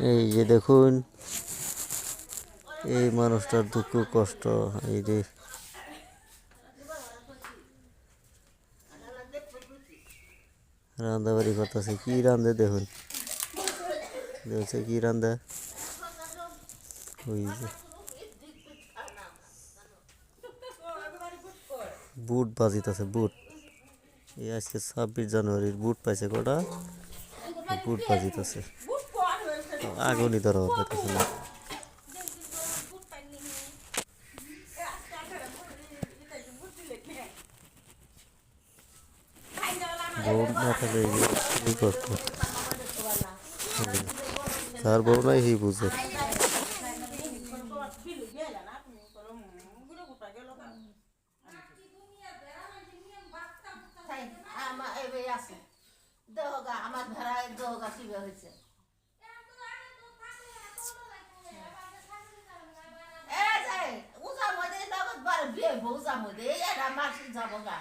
এই যে দেখুন, এই মানুষটার দুঃখ কষ্ট। এই যে রান্দাবাড়ি করতেছে, কি রান্ধে দেখুন, দেখছে কি রান্ধে। ওই যে বুট বাজিতেছে, বুট। এই আজকে 26 জানুয়ারির বুট পাইছে কটা, বুট বাজিতেছে। আগুনই ধরা পাইতেছে না। বউ না থাকলে এই করতো, যার বউ নাই সেই বুঝে। আমার ধরায় দহগা শিবে হয়েছে। উজার মধ্যে নগদ বার বিয়ে উজার মধ্যে এই মাসি যাবো গা।